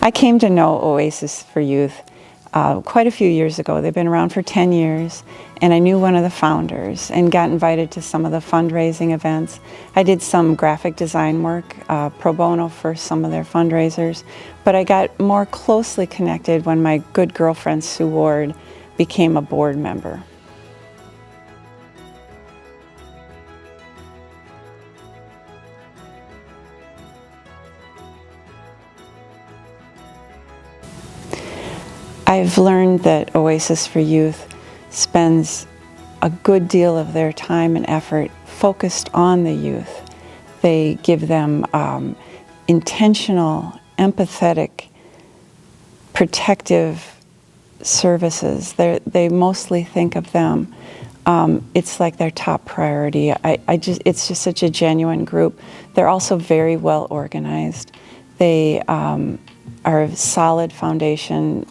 I came to know Oasis for Youth quite a few years ago. They've been around for 10 years, and I knew one of the founders and got invited to some of the fundraising events. I did some graphic design work pro bono for some of their fundraisers, but I got more closely connected when my good girlfriend Sue Ward became a board member. I've learned that Oasis for Youth spends a good deal of their time and effort focused on the youth. They give them intentional, empathetic, protective services. They mostly think of them. It's like their top priority. It's just such a genuine group. They're also very well organized. They are a solid foundation.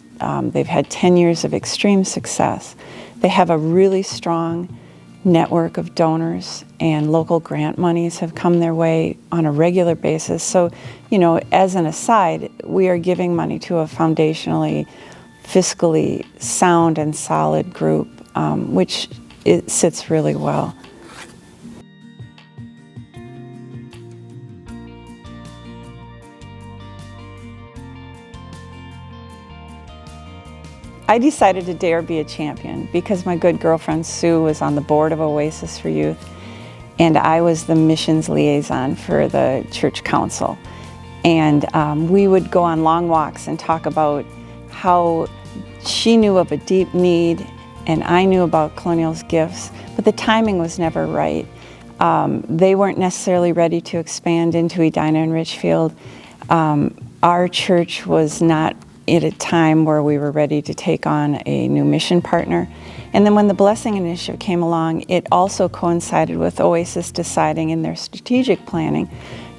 They've had 10 years of extreme success. They have a really strong network of donors, and local grant monies have come their way on a regular basis. So, you know, as an aside, we are giving money to a foundationally, fiscally sound and solid group, which it sits really well. I decided to dare be a champion because my good girlfriend Sue was on the board of Oasis for Youth, and I was the missions liaison for the church council. And we would go on long walks and talk about how she knew of a deep need and I knew about Colonial's gifts, but the timing was never right. They weren't necessarily ready to expand into Edina and Richfield. Our church was not at a time where we were ready to take on a new mission partner. And then when the Blessing Initiative came along, it also coincided with Oasis deciding in their strategic planning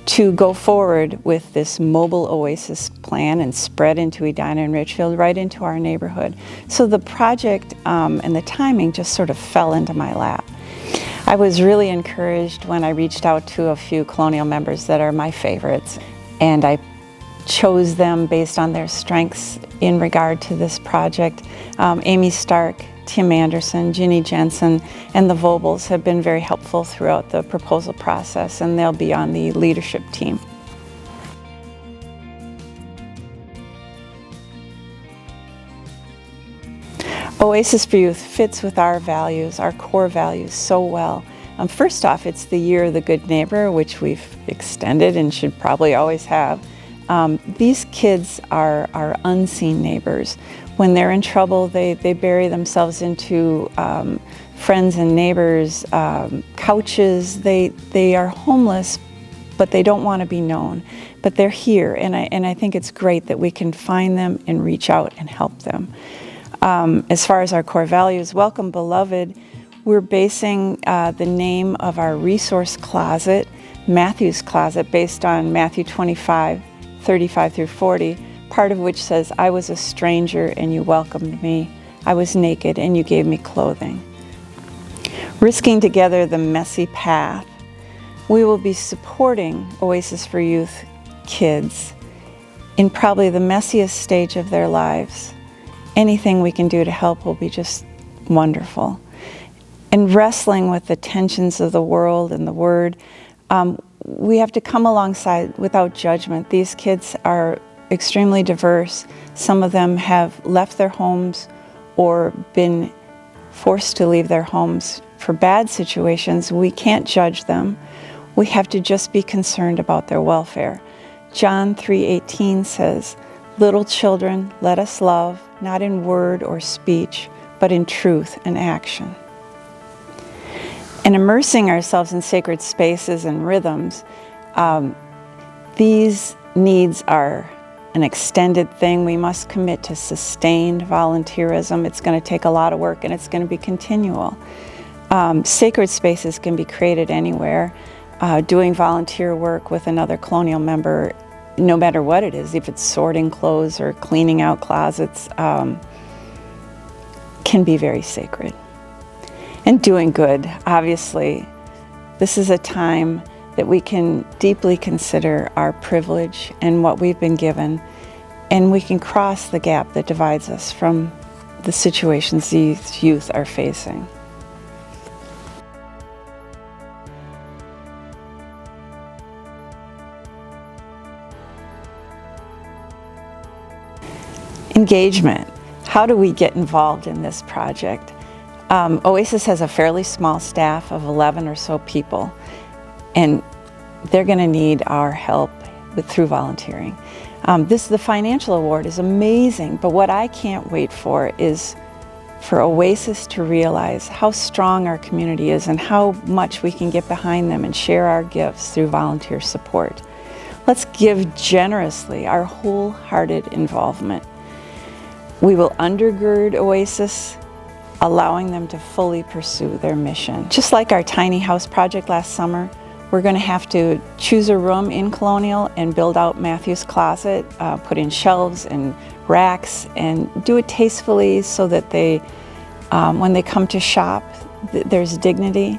to go forward with this mobile Oasis plan and spread into Edina and Richfield, right into our neighborhood. So the project and the timing just sort of fell into my lap. I was really encouraged when I reached out to a few Colonial members that are my favorites, and I chose them based on their strengths in regard to this project. Amy Stark, Tim Anderson, Ginny Jensen, and the Vobels have been very helpful throughout the proposal process, and they'll be on the leadership team. Oasis for Youth fits with our values, our core values, so well. First off, it's the year of the good neighbor, which we've extended and should probably always have. These kids are our unseen neighbors. When they're in trouble, they bury themselves into friends and neighbors' couches. They are homeless, but they don't want to be known. But they're here, and I think it's great that we can find them and reach out and help them. As far as our core values, welcome beloved, we're basing the name of our resource closet, Matthew's Closet, based on Matthew 25:35 through 40, part of which says, I was a stranger and you welcomed me. I was naked and you gave me clothing. Risking together the messy path, we will be supporting Oasis for Youth kids in probably the messiest stage of their lives. Anything we can do to help will be just wonderful. And wrestling with the tensions of the world and the Word, we have to come alongside without judgment. These kids are extremely diverse. Some of them have left their homes or been forced to leave their homes for bad situations. We can't judge them. We have to just be concerned about their welfare. John 3:18 says, little children, let us love, not in word or speech, but in truth and action. And immersing ourselves in sacred spaces and rhythms, these needs are an extended thing. We must commit to sustained volunteerism. It's going to take a lot of work, and it's going to be continual. Sacred spaces can be created anywhere. Doing volunteer work with another Colonial member, no matter what it is, if it's sorting clothes or cleaning out closets, can be very sacred. And doing good, obviously. This is a time that we can deeply consider our privilege and what we've been given, and we can cross the gap that divides us from the situations these youth are facing. Engagement. How do we get involved in this project? Oasis has a fairly small staff of 11 or so people, and they're going to need our help through volunteering. The financial award is amazing, but what I can't wait for is for Oasis to realize how strong our community is and how much we can get behind them and share our gifts through volunteer support. Let's give generously our wholehearted involvement. We will undergird Oasis, allowing them to fully pursue their mission. Just like our tiny house project last summer, we're going to have to choose a room in Colonial and build out Matthew's closet, put in shelves and racks, and do it tastefully so that they, when they come to shop, there's dignity.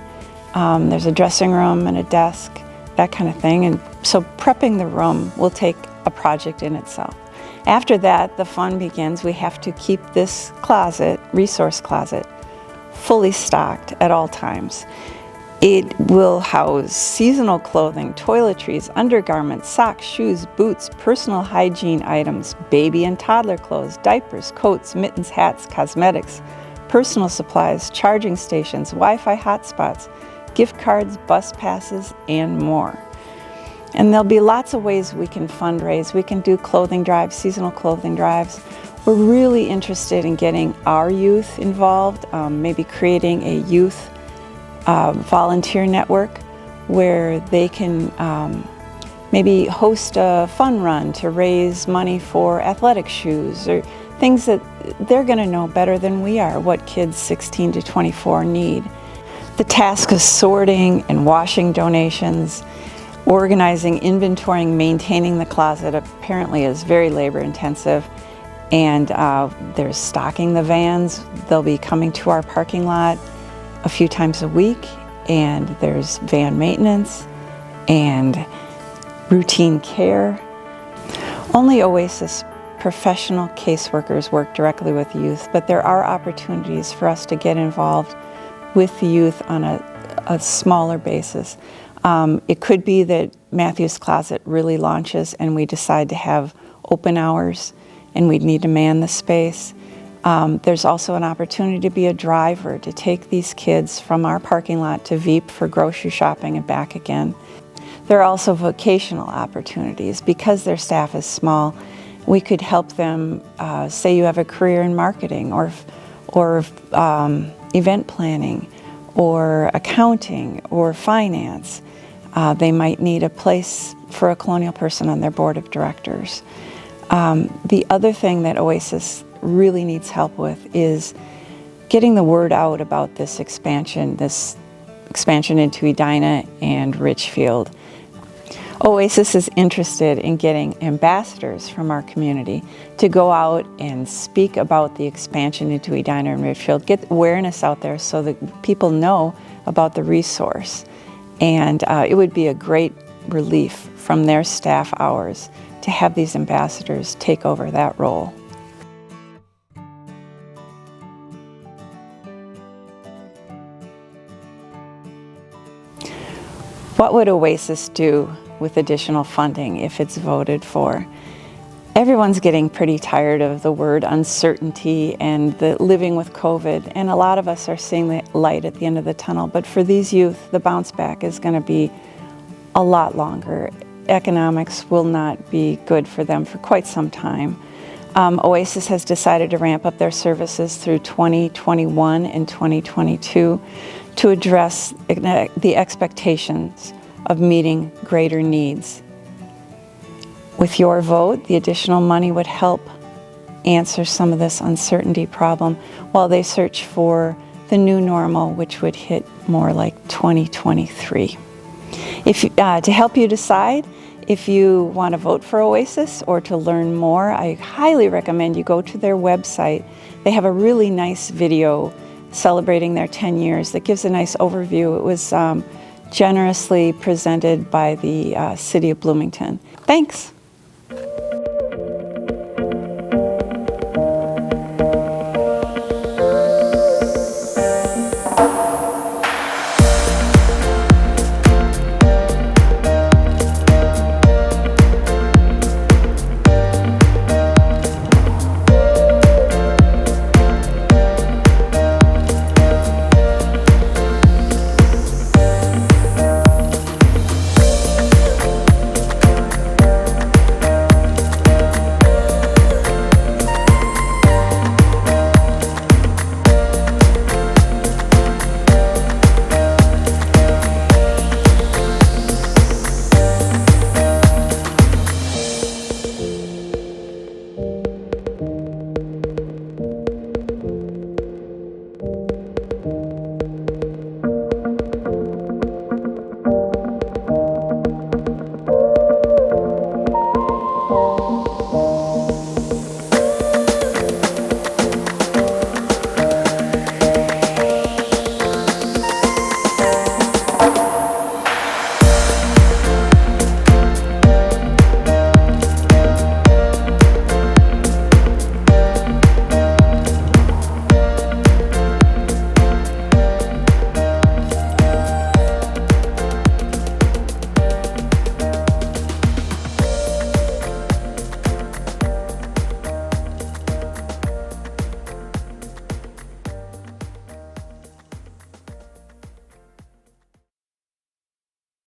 There's a dressing room and a desk, that kind of thing. And so prepping the room will take a project in itself. After that, the fun begins. We have to keep this closet, resource closet, fully stocked at all times. It will house seasonal clothing, toiletries, undergarments, socks, shoes, boots, personal hygiene items, baby and toddler clothes, diapers, coats, mittens, hats, cosmetics, personal supplies, charging stations, Wi-Fi hotspots, gift cards, bus passes, and more. And there'll be lots of ways we can fundraise. We can do clothing drives, seasonal clothing drives. We're really interested in getting our youth involved, maybe creating a youth volunteer network where they can maybe host a fun run to raise money for athletic shoes or things that they're going to know better than we are what kids 16 to 24 need. The task of sorting and washing donations, organizing, inventorying, maintaining the closet apparently is very labor intensive, and there's stocking the vans. They'll be coming to our parking lot a few times a week, and there's van maintenance and routine care. Only Oasis professional caseworkers work directly with youth, but there are opportunities for us to get involved with the youth on a smaller basis. It could be that Matthew's Closet really launches and we decide to have open hours and we'd need to man the space. There's also an opportunity to be a driver, to take these kids from our parking lot to Veep for grocery shopping and back again. There are also vocational opportunities. Because their staff is small, we could help them, say you have a career in marketing or event planning or accounting or finance. They might need a place for a Colonial person on their board of directors. The other thing that Oasis really needs help with is getting the word out about this expansion into Edina and Richfield. Oasis is interested in getting ambassadors from our community to go out and speak about the expansion into Edina and Richfield, get awareness out there so that people know about the resource. And it would be a great relief from their staff hours to have these ambassadors take over that role. What would Oasis do with additional funding if it's voted for? Everyone's getting pretty tired of the word uncertainty and the living with COVID, and a lot of us are seeing the light at the end of the tunnel. But for these youth, the bounce back is going to be a lot longer. Economics will not be good for them for quite some time. Oasis has decided to ramp up their services through 2021 and 2022 to address the expectations of meeting greater needs. With your vote, the additional money would help answer some of this uncertainty problem while they search for the new normal, which would hit more like 2023. To help you decide if you want to vote for Oasis or to learn more, I highly recommend you go to their website. They have a really nice video celebrating their 10 years that gives a nice overview. It was generously presented by the City of Bloomington. Thanks.